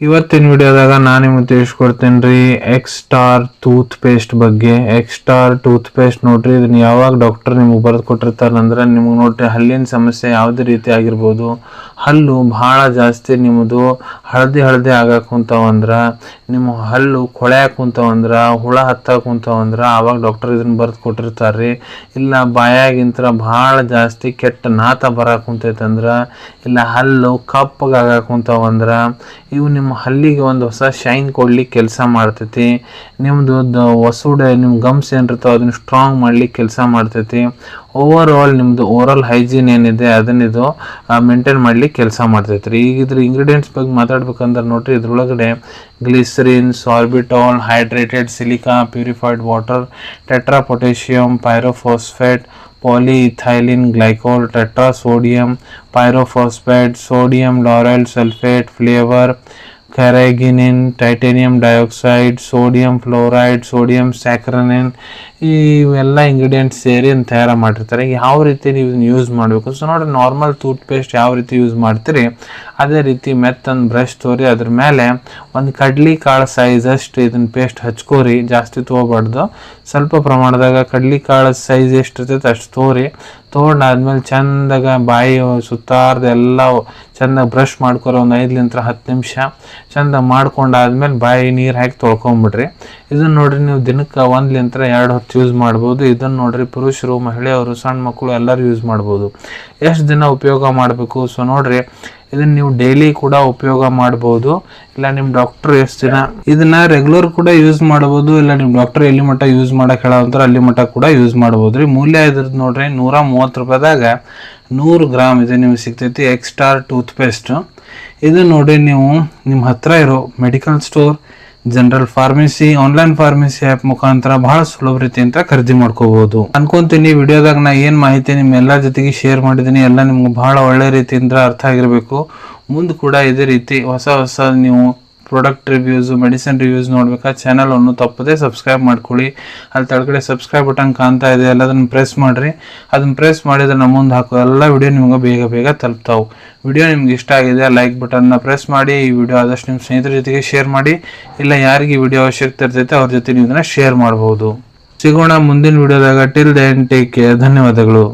ಇವತ್ತಿನ ವಿಡಿಯೋದಾಗ ನಾನು ನಿಮಗೆ ತಿಳಿಸ್ಕೊಡ್ತೇನೆ ರೀ ಎಕ್ಸ್ಟಾರ್ ಟೂತ್ ಪೇಸ್ಟ್ ಬಗ್ಗೆ. ಎಕ್ಸ್ಟಾರ್ ಟೂತ್ ಪೇಸ್ಟ್ ನೋಡ್ರಿ, ಇದನ್ನ ಯಾವಾಗ ಡಾಕ್ಟರ್ ನಿಮಗೆ ಬರೆದು ಕೊಟ್ಟಿರ್ತಾರಂದ್ರೆ ನಿಮಗೆ ನೋಡ್ರಿ ಹಲ್ಲಿನ ಸಮಸ್ಯೆ ಯಾವುದೇ ರೀತಿ ಆಗಿರ್ಬೋದು, ಹಲ್ಲು ಭಾಳ ಜಾಸ್ತಿ ನಿಮ್ಮದು ಹಳದಿ ಆಗಕ್ಕೆ ಕುಂತಾವಂದ್ರೆ, ನಿಮ್ಮ ಹಲ್ಲು ಕೊಳೆಯಕ್ಕೆ ಕುಂತಾವಂದ್ರೆ, ಹುಳ ಹತ್ತಕ್ಕೆ ಕುಂತಾವಂದ್ರೆ ಆವಾಗ ಡಾಕ್ಟರ್ ಇದನ್ನ ಬರೆದು ಕೊಟ್ಟಿರ್ತಾರೆ. ಇಲ್ಲ ಬಾಯಾಗಿಂತ ಭಾಳ ಜಾಸ್ತಿ ಕೆಟ್ಟ ನಾತ ಬರಕ್ಕೆ ಕುಂತೈತಂದ್ರೆ, ಇಲ್ಲ ಹಲ್ಲು ಕಪ್ಪಗಾಗಕ್ಕೆ ಕುಂತಾವಂದ್ರೆ ಇವು ನಿಮ್ಮ ಹಲ್ಲಿಗೆ ಒಂದು ಹೊಸ ಶೈನ್ ಕೊಡ್ಲಿಕ್ಕೆ ಕೆಲಸ ಮಾಡ್ತೈತಿ. ನಿಮ್ಮದು ವಸೂಡೆ ನಿಮ್ಮ ಗಮ್ಸ್ ಏನಿರ್ತಾವೆ ಅದನ್ನು ಸ್ಟ್ರಾಂಗ್ ಮಾಡ್ಲಿಕ್ಕೆ ಕೆಲಸ ಮಾಡ್ತೈತಿ. ಓವರ್ ಆಲ್ ನಿಮ್ಮದು ಓರಲ್ ಹೈಜೀನ್ ಏನಿದೆ ಅದನ್ನಿದು ಮೇಂಟೈನ್ ಮಾಡ್ಲಿಕ್ಕೆ ಕೆಲಸ ಮಾಡ್ತೈತಿ ರೀ. ಈಗ ಇದ್ರ ಇಂಗ್ರೀಡಿಯೆಂಟ್ಸ್ ಬಗ್ಗೆ ಮಾತಾಡ್ಬೇಕಂದ್ರೆ ನೋಡ್ರಿ, ಇದ್ರೊಳಗಡೆ glycerin, sorbitol, hydrated silica, purified water, tetra potassium, pyrophosphate, polyethylene glycol, tetrasodium pyrophosphate, sodium lauryl sulfate, flavor, carrageenan, titanium dioxide, sodium fluoride, sodium saccharin, ಇವೆಲ್ಲ ಇಂಗ್ರೀಡಿಯೆಂಟ್ಸ್ ಸೇರಿ ಅಂತ ತಯಾರು ಮಾಡಿರ್ತಾರೆ. ಯಾವ ರೀತಿ ನೀವು ಇದನ್ನ ಯೂಸ್ ಮಾಡಬೇಕು? ಸೊ ನೋಡಿರಿ, ನಾರ್ಮಲ್ ಟೂತ್ ಪೇಸ್ಟ್ ಯಾವ ರೀತಿ ಯೂಸ್ ಮಾಡ್ತೀರಿ ಅದೇ ರೀತಿ ಮೆತ್ತೊಂದು ಬ್ರಷ್ ತೋರಿ, ಅದ್ರ ಮೇಲೆ ಒಂದು ಕಡ್ಲಿ ಕಾಳು ಸೈಜ್ ಅಷ್ಟು ಇದನ್ನ ಪೇಸ್ಟ್ ಹಚ್ಕೋರಿ. ಜಾಸ್ತಿ ತೊಗೋಬಾರ್ದು, ಸ್ವಲ್ಪ ಪ್ರಮಾಣದಾಗ ಕಡ್ಲಿ ಕಾಳು ಸೈಜ್ ಎಷ್ಟು ಇರ್ತೈತೆ ಅಷ್ಟು ತೊಗೊಂಡಾದ್ಮೇಲೆ ಚಂದಾಗ ಬಾಯಿ ಸುತ್ತಾರ್ದು ಎಲ್ಲ ಚೆಂದ ಬ್ರಷ್ ಮಾಡ್ಕೊರಿ. ಒಂದು 5-10 ನಿಮಿಷ ಚಂದ ಮಾಡ್ಕೊಂಡಾದ್ಮೇಲೆ ಬಾಯಿ ನೀರು ಹಾಕಿ ತೊಳ್ಕೊಂಬಿಡ್ರಿ. ಇದನ್ನ ನೋಡ್ರಿ, ನೀವು ದಿನಕ್ಕೆ 1-2 ಹೊತ್ತು ಯೂಸ್ ಮಾಡ್ಬೋದು. ಇದನ್ನು ನೋಡ್ರಿ, ಪುರುಷರು, ಮಹಿಳೆಯರು, ಸಣ್ಣ ಮಕ್ಕಳು ಎಲ್ಲರೂ ಯೂಸ್ ಮಾಡ್ಬೋದು. ಎಷ್ಟು ದಿನ ಉಪಯೋಗ ಮಾಡಬೇಕು? ಸೊ ನೋಡ್ರಿ, ಇದನ್ನ ನೀವು ಡೈಲಿ ಕೂಡ ಉಪಯೋಗ ಮಾಡ್ಬೋದು. ಇಲ್ಲ ನಿಮ್ಮ ಡಾಕ್ಟರ್ ಎಷ್ಟು ದಿನ ಇದನ್ನ ರೆಗ್ಯುಲರ್ ಕೂಡ ಯೂಸ್ ಮಾಡ್ಬೋದು. ಇಲ್ಲ ನಿಮ್ಮ ಡಾಕ್ಟರ್ ಎಲ್ಲಿ ಮಟ್ಟ ಯೂಸ್ ಮಾಡಕ್ಕೆ ಹೇಳಂತಾರೆ ಅಲ್ಲಿ ಮಟ್ಟ ಕೂಡ ಯೂಸ್ ಮಾಡ್ಬೋದು ರೀ. ಮೂಲ್ಯ ಇದ್ರದ್ದು ನೋಡ್ರಿ, 130 ರೂಪಾಯಿದಾಗ 100 ಗ್ರಾಮ್ ಇದೆ ನಿಮ್ಗೆ ಸಿಗ್ತೈತಿ ಎಕ್ಸ್ಟಾರ್ ಟೂತ್ ಪೇಸ್ಟ್. ಇದು ನೋಡಿ, ನೀವು ನಿಮ್ಮ ಹತ್ರ ಇರೋ medical store, general pharmacy, online pharmacy app ಮುಖಾಂತರ ಬಹಳ ಸುಲಭ ರೀತಿಯಿಂದ ಖರೀದಿ ಮಾಡ್ಕೋಬಹುದು ಅನ್ಕೊಂತೀನಿ. ವಿಡಿಯೋದಾಗ ನಾ ಏನು ಮಾಹಿತಿ ನಿಮ್ಮ ಎಲ್ಲ ಜೊತೆಗೆ ಶೇರ್ ಮಾಡಿದ್ದೀನಿ ಎಲ್ಲ ನಿಮ್ಗೆ ಬಹಳ ಒಳ್ಳೆ ರೀತಿಯಿಂದ ಅರ್ಥ ಆಗಿರಬೇಕು. ಮುಂದೆ ಕೂಡ ಇದೇ ರೀತಿ ಹೊಸ ನೀವು ಪ್ರಾಡಕ್ಟ್ ರಿವ್ಯೂಸ್, ಮೆಡಿಸಿನ್ ರಿವ್ಯೂಸ್ ನೋಡ್ಬೇಕಾ ಚಾನಲನ್ನು ತಪ್ಪದೆ ಸಬ್ಸ್ಕ್ರೈಬ್ ಮಾಡ್ಕೊಳ್ಳಿ. ಅಲ್ಲಿ ಕೆಳಗಡೆ ಸಬ್ಸ್ಕ್ರೈಬ್ ಬಟನ್ ಕಾಣ್ತಾ ಇದೆ, ಎಲ್ಲದನ್ನು ಪ್ರೆಸ್ ಮಾಡಿರಿ. ಅದನ್ನು ಪ್ರೆಸ್ ಮಾಡಿದ್ರೆ ನಮ್ಮ ಮುಂದೆ ಹಾಕೋ ಎಲ್ಲ ವಿಡಿಯೋ ನಿಮ್ಗೆ ಬೇಗ ತಲುಪ್ತಾವೆ. ವಿಡಿಯೋ ನಿಮ್ಗೆ ಇಷ್ಟ ಆಗಿದೆ ಲೈಕ್ ಬಟನ್ನ ಪ್ರೆಸ್ ಮಾಡಿ. ಈ ವಿಡಿಯೋ ಆದಷ್ಟು ನಿಮ್ಮ ಸ್ನೇಹಿತರ ಜೊತೆಗೆ ಶೇರ್ ಮಾಡಿ. ಇಲ್ಲ ಯಾರಿಗೆ ವಿಡಿಯೋ ಅವಶ್ಯಕತೆ ಇರ್ತೈತೆ ಅವ್ರ ಜೊತೆ ನೀವು ಇದನ್ನ ಶೇರ್ ಮಾಡ್ಬೋದು. ಸಿಗೋಣ ಮುಂದಿನ ವಿಡಿಯೋದಾಗ. Till then take care. ಧನ್ಯವಾದಗಳು.